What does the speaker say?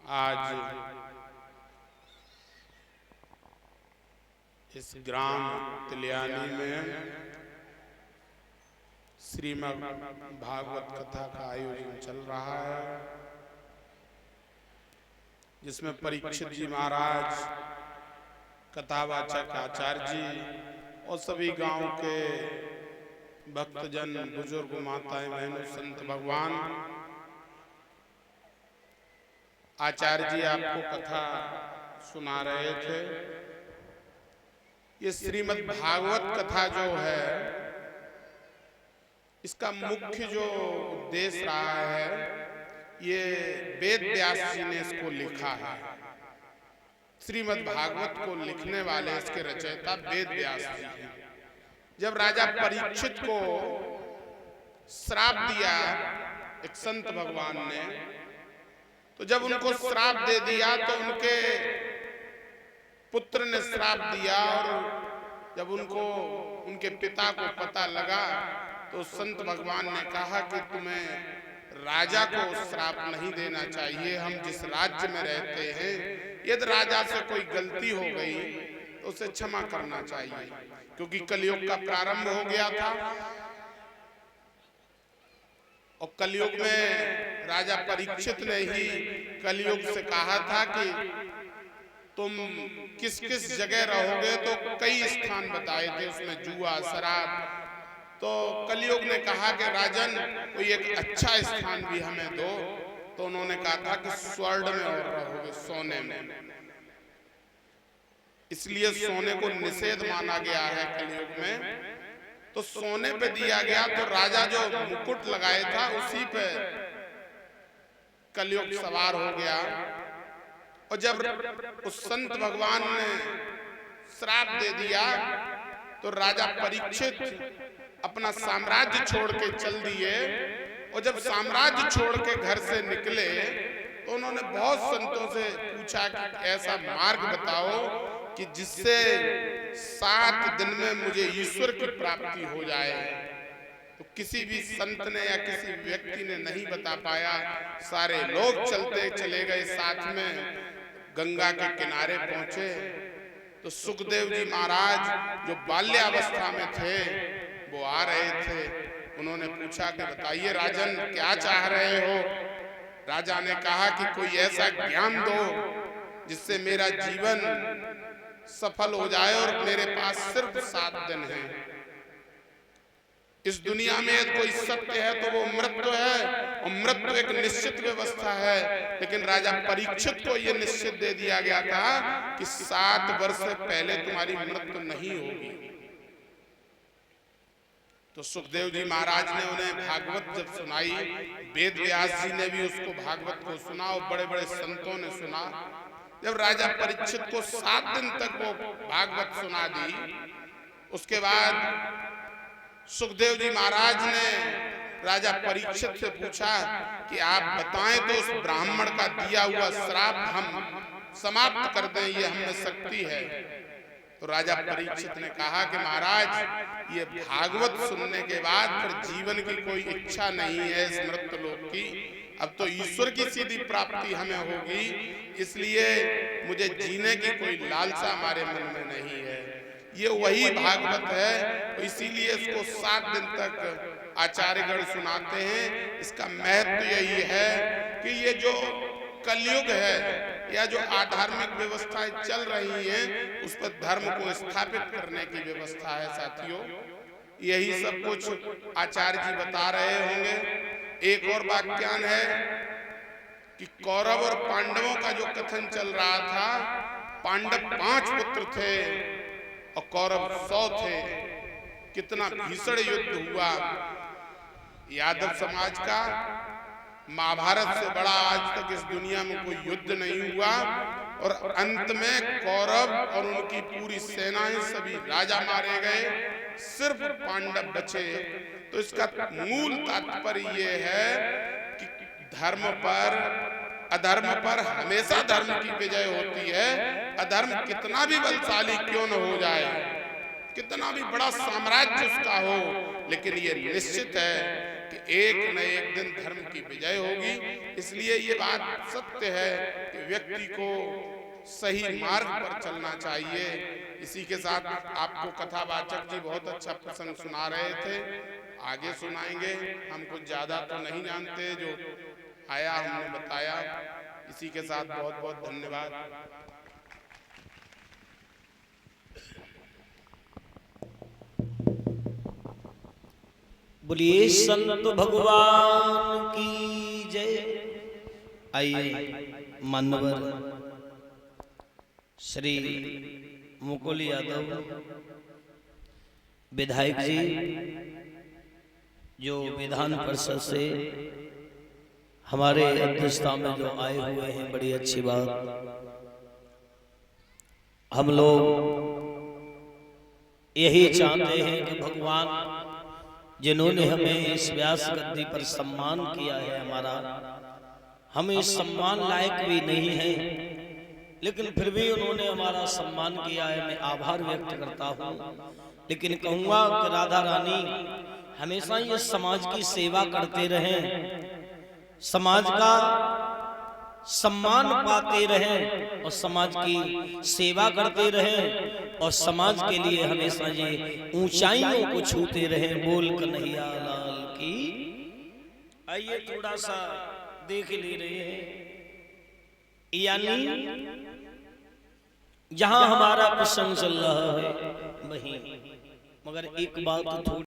आज इस ग्राम तिलियानी में श्रीमद् भागवत कथा का आयोजन चल रहा है, जिसमें परीक्षित जी महाराज, कथावाचक आचार्य जी और सभी गांव के भक्तजन, बुजुर्ग, माताएं, बहनों, संत भगवान, आचार्य जी आपको कथा सुना रहे थे। ये श्रीमद् भागवत कथा जो है, इसका मुख्य जो उद्देश्य रहा है, ये वेद व्यास जी ने इसको लिखा है। श्रीमद् भागवत को लिखने वाले इसके रचयिता वेद व्यास जी हैं। जब राजा परीक्षित को श्राप दिया एक संत भगवान ने, तो जब उनको श्राप दे दिया तो उनके पुत्र ने श्राप दिया, और जब उनको उनके पिता को पता लगा तो संत भगवान ने कहा कि तुम्हें राजा को श्राप नहीं देना चाहिए। हम जिस राज्य में रहते हैं, यदि राजा से कोई गलती हो गई तो उसे क्षमा करना चाहिए, क्योंकि कलयुग का प्रारंभ हो गया था। और कलयुग में राजा परीक्षित ने ही कलयुग से कहा था कि तुम किस किस जगह रहोगे, तो कई स्थान बताए थे, उसमें जुआ, शराब। तो कलयुग ने कहा कि राजन, कोई एक अच्छा स्थान भी हमें दो। तो उन्होंने कहा था कि स्वर्ण में और रहोगे, सोने में। इसलिए सोने को निषेध माना गया है कलयुग में, तो सोने पे दिया गया। तो राजा जो मुकुट लगाए था, उसी पे कलयुग सवार हो गया। और जब उस संत भगवान ने श्राप दे दिया, तो राजा परीक्षित अपना साम्राज्य छोड़ के चल दिए। और जब साम्राज्य छोड़ के घर से निकले, तो उन्होंने बहुत संतों से पूछा कि ऐसा मार्ग बताओ कि जिससे 7 दिन में मुझे ईश्वर की प्राप्ति हो जाए। तो किसी भी संत ने या किसी व्यक्ति ने नहीं बता पाया। सारे लोग चलते चले गए, साथ में गंगा के किनारे पहुंचे। तो सुखदेव जी महाराज जो बाल्यावस्था में थे, वो आ रहे थे। उन्होंने पूछा कि बताइए राजन, क्या चाह रहे हो? राजा ने कहा कि कोई ऐसा ज्ञान दो जिससे मेरा जीवन सफल हो जाए, और मेरे पास सिर्फ 7 दिन है। इस दुनिया में कोई सत्य है तो वो मृत्यु है, और मृत्यु एक निश्चित व्यवस्था है। लेकिन राजा परीक्षित को यह निश्चित दे दिया गया था कि 7 वर्ष से पहले तुम्हारी मृत्यु नहीं होगी। तो सुखदेव जी महाराज ने उन्हें भागवत जब सुनाई, वेद व्यास जी ने भी उसको भागवत को सुना, और बड़े बड़े संतों ने सुना। जब राजा परीक्षित को 7 दिन तक वो भागवत सुना दी, उसके बाद सुखदेव जी महाराज ने राजा परीक्षित से पूछा कि आप बताएं तो उस ब्राह्मण का दिया हुआ श्राप हम समाप्त कर दें, ये हमें शक्ति है। तो राजा परीक्षित ने कहा कि महाराज, ये भागवत सुनने के बाद फिर जीवन की कोई इच्छा नहीं है इस मृत्यु लोक की। अब तो ईश्वर की सीधी प्राप्ति हमें होगी, इसलिए मुझे जीने की कोई लालसा हमारे मन में नहीं है। ये वही भागवत है, इसीलिए इसको 7 दिन तक आचार्यगण सुनाते हैं। इसका महत्व यही है कि ये जो कलयुग है, या जो आधार्मिक व्यवस्थाएं चल रही हैं, उस पर धर्म को स्थापित करने की व्यवस्था है साथियों। यही सब कुछ आचार्य जी बता रहे होंगे। एक और वाक्यान है कि कौरव और पांडवों का जो कथन चल रहा था, पांडव 5 पुत्र थे और कौरव 100 थे। कितना भीषण युद्ध हुआ। यादव समाज का महाभारत से बड़ा आज तक इस दुनिया में कोई युद्ध नहीं हुआ। और अंत में कौरव और उनकी पूरी सेनाएं, सभी राजा मारे गए, सिर्फ पांडव बचे। तो इसका मूल तात्पर्य ये है कि धर्म पर अधर्म पर हमेशा धर्म की विजय होती है। अधर्म कितना भी बलशाली क्यों न हो जाए, कितना भी बड़ा साम्राज्य उसका हो, लेकिन ये निश्चित है कि एक न एक दिन धर्म की विजय होगी। इसलिए ये बात सत्य है कि व्यक्ति को सही मार्ग पर चलना चाहिए। इसी के साथ आपको कथावाचक जी बहुत अच्छा प्रसंग सुना रहे थे, आगे सुनाएंगे। हम कुछ ज्यादा तो नहीं जानते, जो आया हमने बताया। इसी के साथ बहुत बहुत धन्यवाद। बोलिए संत भगवान की जय। आइए मान्यवर श्री मुकुल यादव विधायक जी, जो विधान परिषद से हमारे अध्यक्षता में जो आए हुए हैं, बड़ी अच्छी बात। हम लोग यही चाहते हैं कि भगवान जिन्होंने हमें इस व्यास गद्दी पर सम्मान किया है, हमारा हम इस सम्मान लायक भी नहीं हैं, लेकिन फिर भी उन्होंने हमारा सम्मान किया है। मैं आभार व्यक्त करता हूँ। लेकिन कहूँगा कि राधा रानी हमेशा ये समाज की सेवा करते रहें, समाज का सम्मान पाते रहें और समाज की सेवा करते रहें और समाज के लिए हमेशा ये ऊंचाइयों को छूते रहें। बोल कन्हैया लाल की। आइए थोड़ा सा देख ले रहे हैं, यानी जहां हमारा प्रसंग चल रहा है वहीं, मगर एक बात थोड़ी